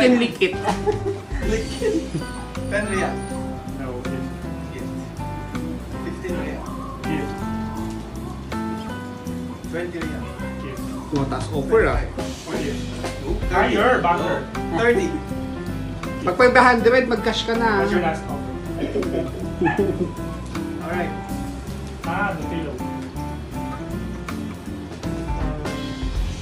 can lick it. Lick it. 10 real. No. Gift. 15 real. Gift. 20 real. Gift. Taas offer ah. Gift. Banger. Banger. 30. Pag 500, mag-cash ka na. What's your last offer? Alright. The pillow.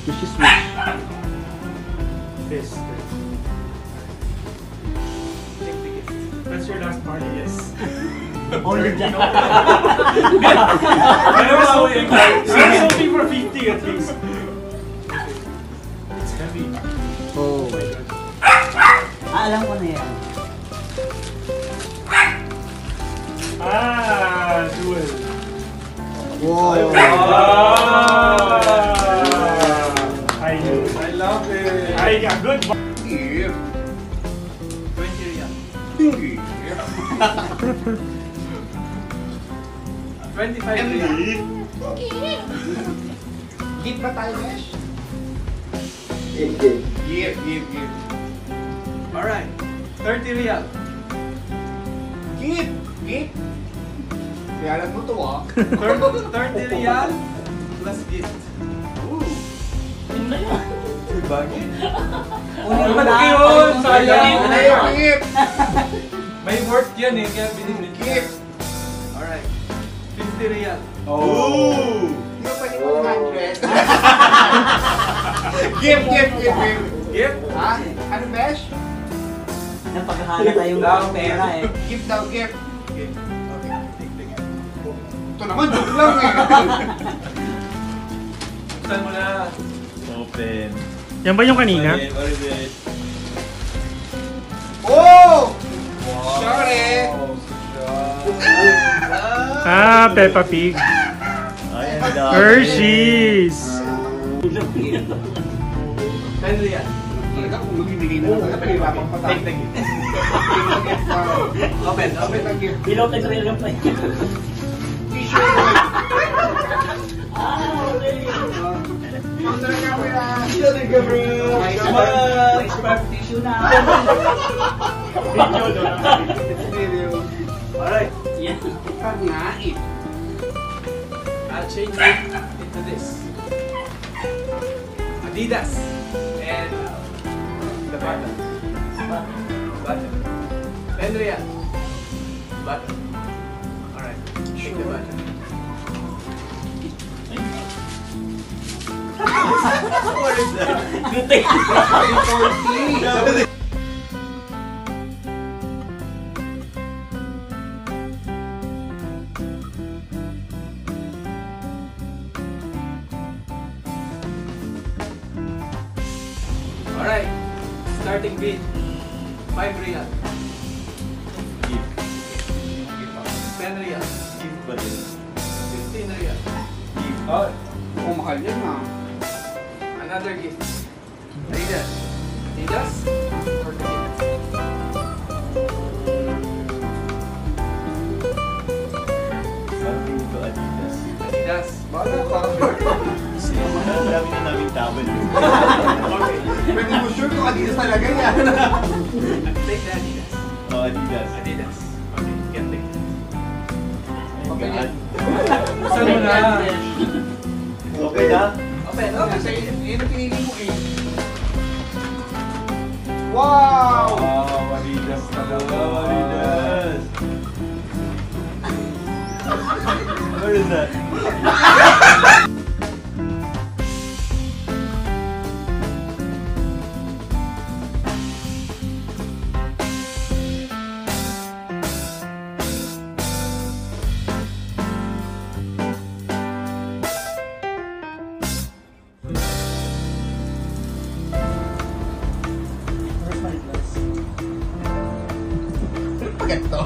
Which is which? This. Take the gift. That's your last party, yes. Only dyan. I was hoping for 50 at least. It's heavy. Oh my god. Alam ko na yan. Duel. Wow. I knew. I love it. I got good. Gift. 20 real. 25 real. Gift ba tayo, Mesh? Gift. Alright. 30 real. Gift. Kaya alam mo to ah. 30 real plus gift. Yun na yun. Bagay. Malaki yun! Sayang! Gift. May worth yan eh, kaya binili. Gift. Alright. 50 real. Oh! Hindi mo pa rin 100. Gift. Gift? Ha? Ano, Mesh? Napaghahanap tayong pera eh. Gift daw, gift. Gift. Okay, take the gift. Ito naman, joke lang eh. Buksan mo na. Open. Yan ba yung kanina? What is it? Oh! Wow. Sorry. Peppa Pig. Ay, ang dami. Hershey's. 10 real. Talaga, kung magbibigay na lang, pahirapan pa tayo. Take the gift. Open ang gift. Below the trail ng play. T-shirt. Okay. Counter camera. Shooting camera. May Come on. Tissue na. video. Alright. Yeah. Pag-nait. I'll change it into this. Adidas. And the button. Button. 10 real. Button. Alright. Take the button. What is that? Good thing. 40. Alright. Starting bid. 5 real. Gift. 10 real. Gift ba din? 15 real. Gift. Oh, mahal yan ah. Another gift. Adidas. Adidas or the gift? Something to Adidas. Adidas. Bala ka. Ang dami na namin tawad. Okay. Pwede mo sure kung Adidas talaga yan. Take the Adidas. Oh, Adidas. Adidas. Okay, get the gift. Okay na. Saan mo na? Okay na? Open, open. Kasi yun ang pinili mo eh. Wow! Wow, Adidas talaga. Adidas. What is that? Ganto.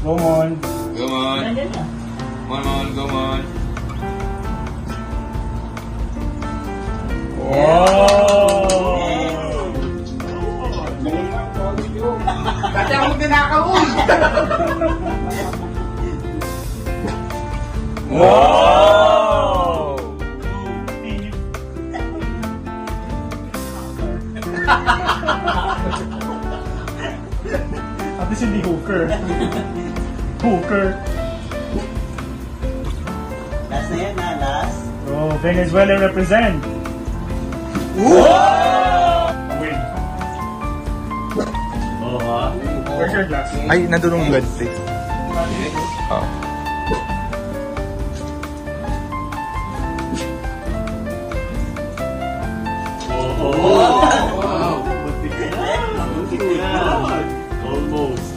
Go on. Come on. Nandyan na. Come on, come on. Dati ako magnanakaw. Wow! At least hindi hooker. Hooker. Last na yan na, last. Oh, Venezuela represent. Win. Where's your glass? Ay, nandun yung blood plate. Oh. Almost.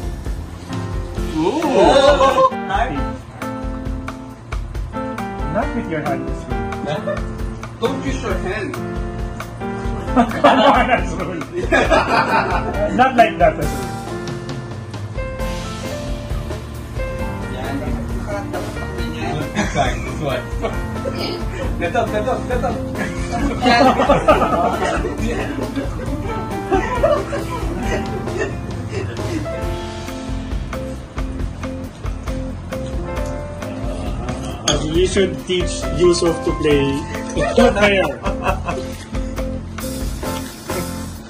Heart. Not with your hand. Don't use your hand. Come on, Azul. Not like that, Azul. Exact, this one. Gatop. We should teach Yusuf to play fair.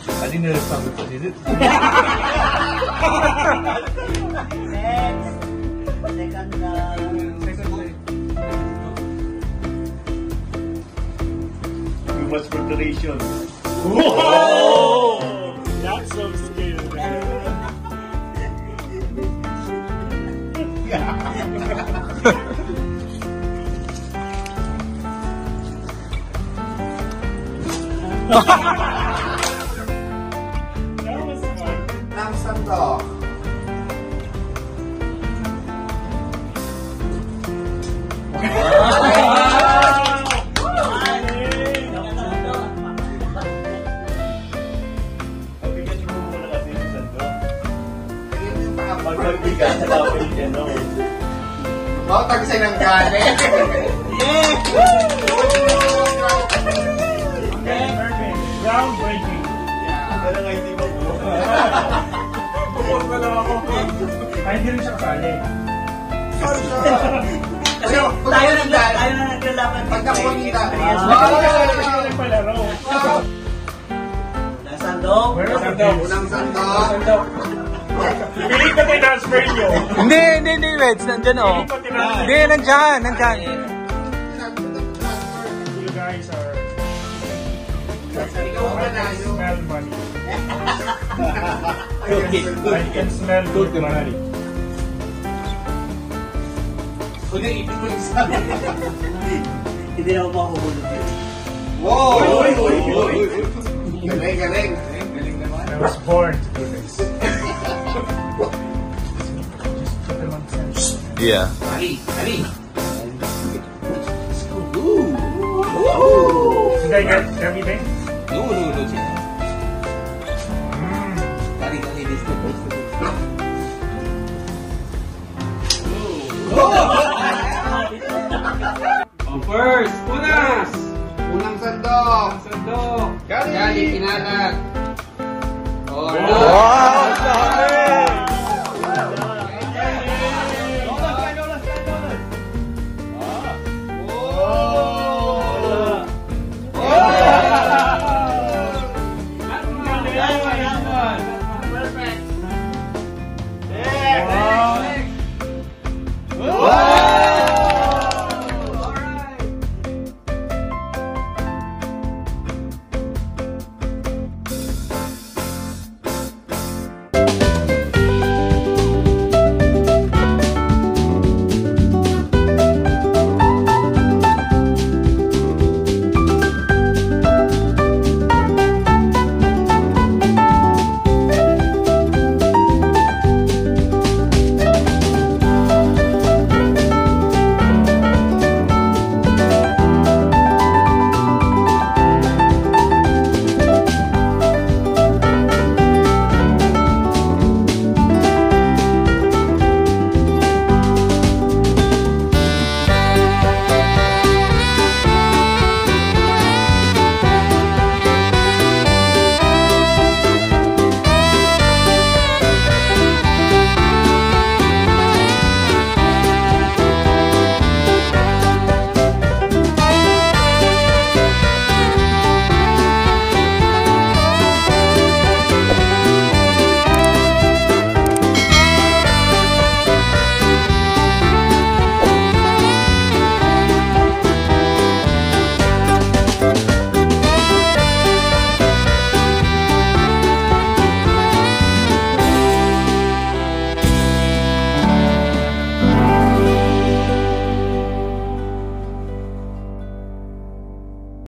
I didn't understand what is it. Next. Second Too much preparation. Whoa! That's some skill. That was fun. Ng sandok. Pabigat mo muna kasi yung sandok. Tingin mo yung paa. Pagkabigat sa tapos yan, no? Baka tagisay ng galing. Perfect. Groundbreaking. Wala nga hindi mo po. Pupot na lang ako. Ay, hindi rin siya kasali. Kasi tayo na naglalaban. Pag nakuha kita. Hindi ka nagpalaro. Sandok. Where is the Unang sandok. Piling pa tayo transfer nyo. Hindi, Reds. Nandyan, oh. Piling pa tinasfer. Hindi, nandyan. You guys are... Ikaw ang I can nanalo. smell money. Good. I can smell good money. Kung yung ipin ko yung isa. Hindi na ako makuhulog yun. Wow! Oy. Galing. I was born to do this. Just put them on the center. Yeah. Ali. Should I get everything? No. Mm. Dali, this the first. First, unas! Unang sandok. Sandok! Gali, kinalat. Oh, Wow!